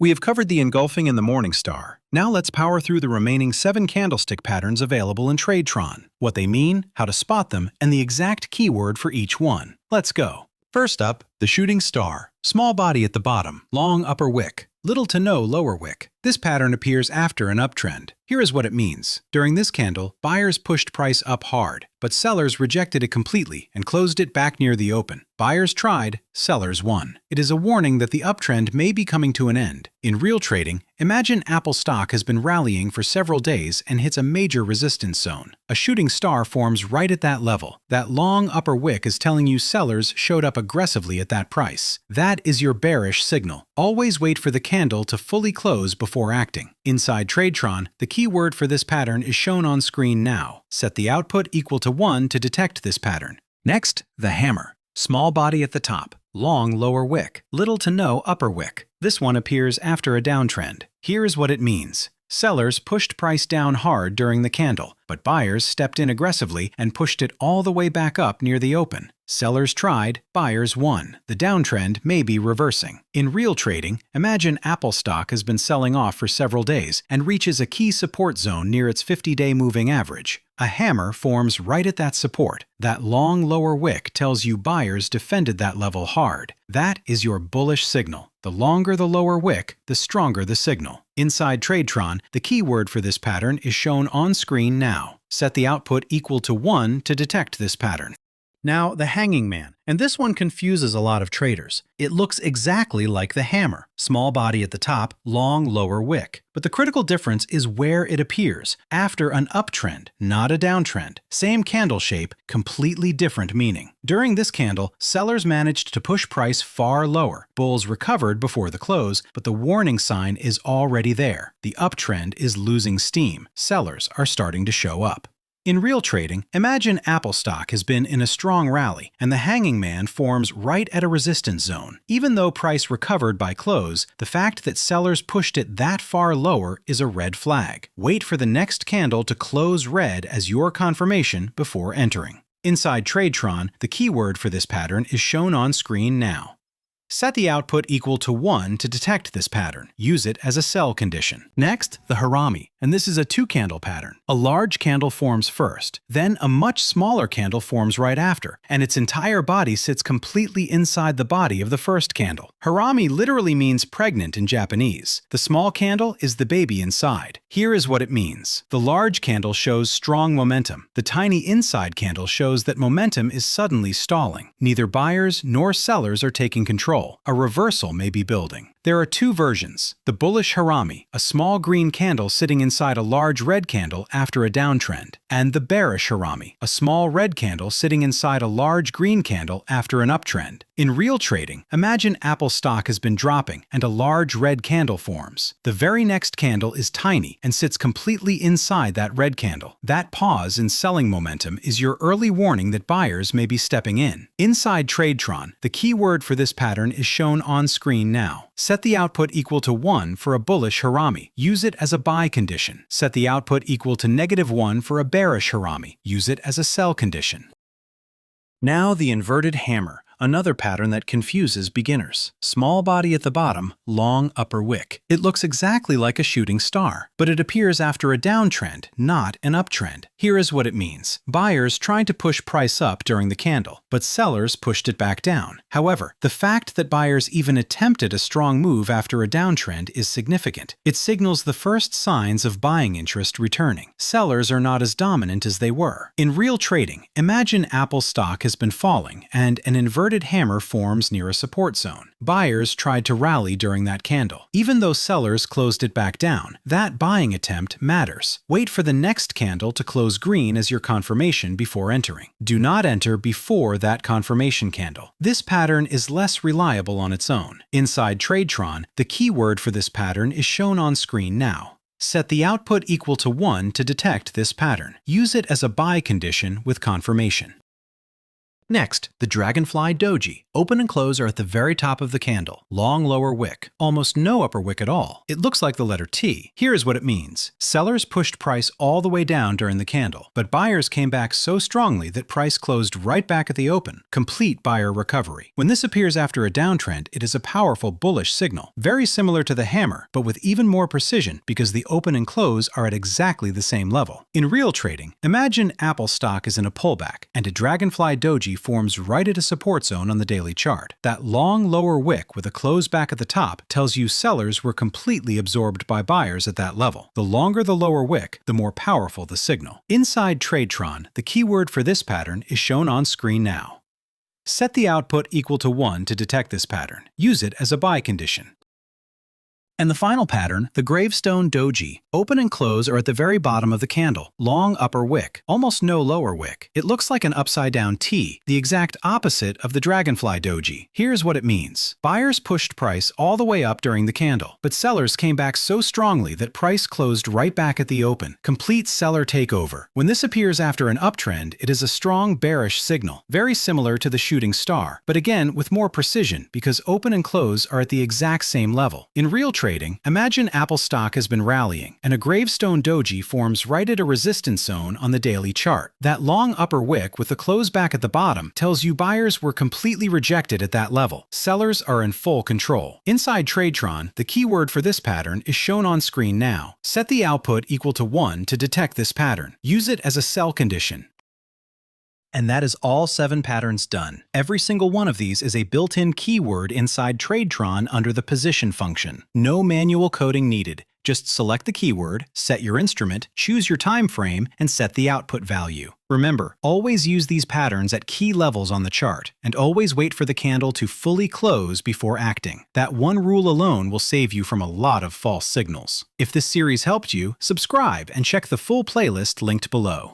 We have covered the engulfing and the morning star. Now let's power through the remaining 7 candlestick patterns available in Tradetron, what they mean, how to spot them, and the exact keyword for each one. Let's go. First up, the shooting star. Small body at the bottom, long upper wick, little to no lower wick. This pattern appears after an uptrend. Here is what it means. During this candle, buyers pushed price up hard, but sellers rejected it completely and closed it back near the open. Buyers tried, sellers won. It is a warning that the uptrend may be coming to an end. In real trading, imagine Apple stock has been rallying for several days and hits a major resistance zone. A shooting star forms right at that level. That long upper wick is telling you sellers showed up aggressively at that price. That is your bearish signal. Always wait for the candle to fully close before acting. Inside Tradetron, the keyword for this pattern is shown on screen now. Set the output equal to 1 to detect this pattern. Next, the hammer. Small body at the top, long lower wick, little to no upper wick. This one appears after a downtrend. Here is what it means. Sellers pushed price down hard during the candle, but buyers stepped in aggressively and pushed it all the way back up near the open. Sellers tried, buyers won. The downtrend may be reversing. In real trading, imagine Apple stock has been selling off for several days and reaches a key support zone near its 50-day moving average. A hammer forms right at that support. That long lower wick tells you buyers defended that level hard. That is your bullish signal. The longer the lower wick, the stronger the signal. Inside Tradetron, the keyword for this pattern is shown on screen now. Set the output equal to 1 to detect this pattern. Now, the hanging man, and this one confuses a lot of traders. It looks exactly like the hammer, small body at the top, long lower wick. But the critical difference is where it appears, after an uptrend, not a downtrend. Same candle shape, completely different meaning. During this candle, sellers managed to push price far lower. Bulls recovered before the close, but the warning sign is already there. The uptrend is losing steam. Sellers are starting to show up. In real trading, imagine Apple stock has been in a strong rally, and the hanging man forms right at a resistance zone. Even though price recovered by close, the fact that sellers pushed it that far lower is a red flag. Wait for the next candle to close red as your confirmation before entering. Inside Tradetron, the keyword for this pattern is shown on screen now. Set the output equal to 1 to detect this pattern. Use it as a sell condition. Next, the Harami, and this is a 2-candle pattern. A large candle forms first, then a much smaller candle forms right after, and its entire body sits completely inside the body of the first candle. Harami literally means pregnant in Japanese. The small candle is the baby inside. Here is what it means. The large candle shows strong momentum. The tiny inside candle shows that momentum is suddenly stalling. Neither buyers nor sellers are taking control. A reversal may be building. There are 2 versions. The bullish Harami, a small green candle sitting inside a large red candle after a downtrend, and the bearish Harami, a small red candle sitting inside a large green candle after an uptrend. In real trading, imagine Apple stock has been dropping and a large red candle forms. The very next candle is tiny and sits completely inside that red candle. That pause in selling momentum is your early warning that buyers may be stepping in. Inside Tradetron, the keyword for this pattern is shown on screen now. Set the output equal to 1 for a bullish Harami. Use it as a buy condition. Set the output equal to -1 for a bearish Harami. Use it as a sell condition. Now the inverted hammer, another pattern that confuses beginners. Small body at the bottom, long upper wick. It looks exactly like a shooting star, but it appears after a downtrend, not an uptrend. Here is what it means. Buyers tried to push price up during the candle, but sellers pushed it back down. However, the fact that buyers even attempted a strong move after a downtrend is significant. It signals the first signs of buying interest returning. Sellers are not as dominant as they were. In real trading, imagine Apple stock has been falling and an inverted hammer forms near a support zone. Buyers tried to rally during that candle. Even though sellers closed it back down, that buying attempt matters. Wait for the next candle to close green as your confirmation before entering. Do not enter before that confirmation candle. This pattern is less reliable on its own. Inside Tradetron, the keyword for this pattern is shown on screen now. Set the output equal to 1 to detect this pattern. Use it as a buy condition with confirmation. Next, the Dragonfly Doji. Open and close are at the very top of the candle. Long lower wick. Almost no upper wick at all. It looks like the letter T. Here is what it means. Sellers pushed price all the way down during the candle, but buyers came back so strongly that price closed right back at the open. Complete buyer recovery. When this appears after a downtrend, it is a powerful bullish signal, very similar to the hammer, but with even more precision because the open and close are at exactly the same level. In real trading, imagine Apple stock is in a pullback, and a Dragonfly Doji forms right at a support zone on the daily chart. That long lower wick with a close back at the top tells you sellers were completely absorbed by buyers at that level. The longer the lower wick, the more powerful the signal. Inside Tradetron, the keyword for this pattern is shown on screen now. Set the output equal to 1 to detect this pattern. Use it as a buy condition. And the final pattern, the Gravestone Doji. Open and close are at the very bottom of the candle. Long upper wick, almost no lower wick. It looks like an upside-down T, the exact opposite of the Dragonfly Doji. Here's what it means. Buyers pushed price all the way up during the candle, but sellers came back so strongly that price closed right back at the open. Complete seller takeover. When this appears after an uptrend, it is a strong bearish signal, very similar to the shooting star, but again with more precision because open and close are at the exact same level. In real trading, imagine Apple stock has been rallying, and a Gravestone Doji forms right at a resistance zone on the daily chart. That long upper wick with the close back at the bottom tells you buyers were completely rejected at that level. Sellers are in full control. Inside Tradetron, the keyword for this pattern is shown on screen now. Set the output equal to 1 to detect this pattern. Use it as a sell condition. And that is all 7 patterns done. Every single one of these is a built-in keyword inside Tradetron under the position function. No manual coding needed. Just select the keyword, set your instrument, choose your time frame, and set the output value. Remember, always use these patterns at key levels on the chart, and always wait for the candle to fully close before acting. That one rule alone will save you from a lot of false signals. If this series helped you, subscribe and check the full playlist linked below.